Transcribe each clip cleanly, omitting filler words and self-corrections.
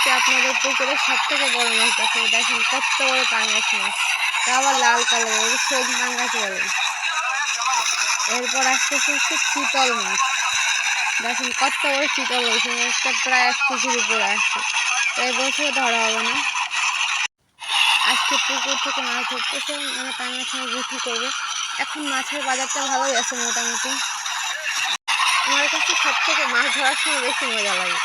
আজকে আপনাদের পুকুরে সবথেকে বড় মাছ দেখাবো। দেখেন কত বড় পাঙ্গাস মাছ, তা আবার লাল কালারের, শোল পাঙ্গাস বলে। এরপর আসতেছে হচ্ছে চিতল মাছ। দেখেন কত বড় চিতল হয়েছে, একটা প্রায় 1 কেজির উপরে আসছে। এই বছর ধরা হবে না। আজকে পুকুর থেকে মাছ ধরতেছে, মানে পাঙ্গাস মাছ বিক্রি করবে। এখন মাছের বাজারটা ভালোই আছে মোটামুটি। আমার কাছে সব থেকে মাছ ধরার সময় বেশি মজা লাগে।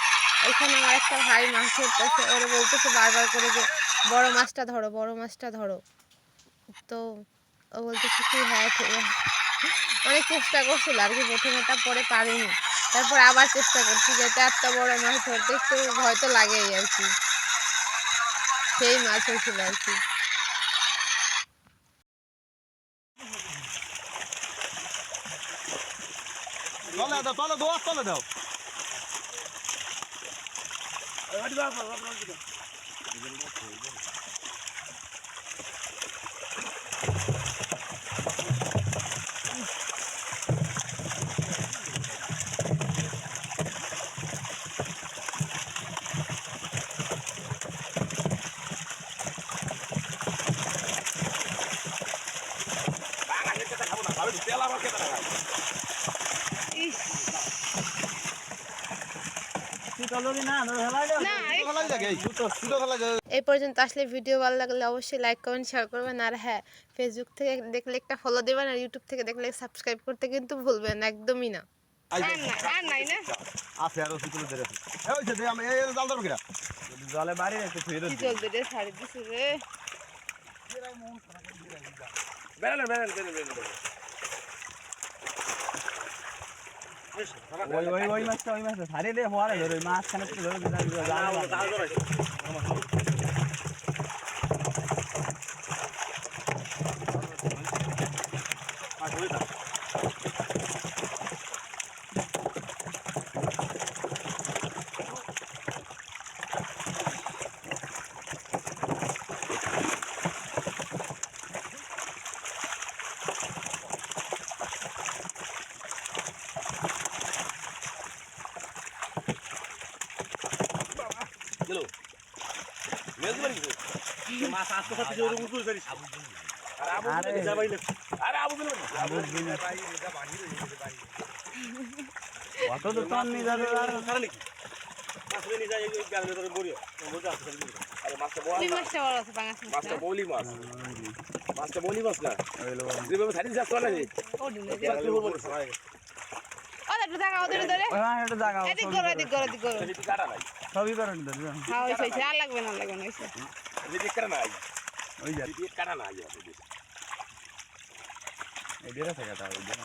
এখানে আমার একটা ভাই মাছ ধরতেছে, ওরা বলতেছে বারবার করে যে বড় মাছটা ধরো, বড় মাছটা ধরো। তো ও বলতেছে কি হ্যাঁ ঠিক আছে। অনেক চেষ্টা করছিল আর কি প্রথমে, তারপরে পারিনি। তারপর আবার চেষ্টা করছি যাতে এত বড় মাছ ধরতে একটু ভয় তো লাগেই আর কি। সেই মাছ হয়েছিল আর কি। তলে দাও, তলে দাও। এই পর্যন্ত আসলে ভিডিও ভালো লাগলে অবশ্যই লাইক কমেন্ট শেয়ার করবেন। আর হ্যাঁ, ফেসবুক থেকে দেখলে একটা ফলো দেবেন, আর ইউটিউব থেকে দেখলে সাবস্ক্রাইব করতে কিন্তু ভুলবেন একদমই না। আর নাই না আছে আর ওষুধ ধরে আছে। এই হইছে দে আমি এই জাল ধরব কিরা। জালে বাড়ি রেখে থুই রে। কি চলবে রে, ছাড়ি দিছে রে। বেরালে। ওই মাছটা ছাড়ে দে হওয়ারে ধরে মাছ খানে তো ধরে মাছ আসতে সাথে জোরে মুকুল করিস। আরে যাবাইলে আরে আবু দিল ভাই এটা বাড়ি রইছে ভাই কত তো টান নি যাবে আর কারণ কি মাছ নি যায় এই গালে ধরে বড়িও বড় আছে আরে মাছটা বড় মাছটা বড় আছে, পাঙ্গাস মাছটা বলি মাছ মাছটা বলি মাছ না যেভাবে ছাড়ি যাচ্ছে না রে ও দিলে যে ওটা জায়গা ওদের ধরে হ্যাঁ এটা জায়গা এদিক গড় এদিক কাটা নাই সবই করেন ধরে হ্যাঁ হইছে আর লাগবে না হইছে এদিক কাটা নাই ওই যা এদিক কাটা নাই এই দেরা থেকে কাটা ওই দেরা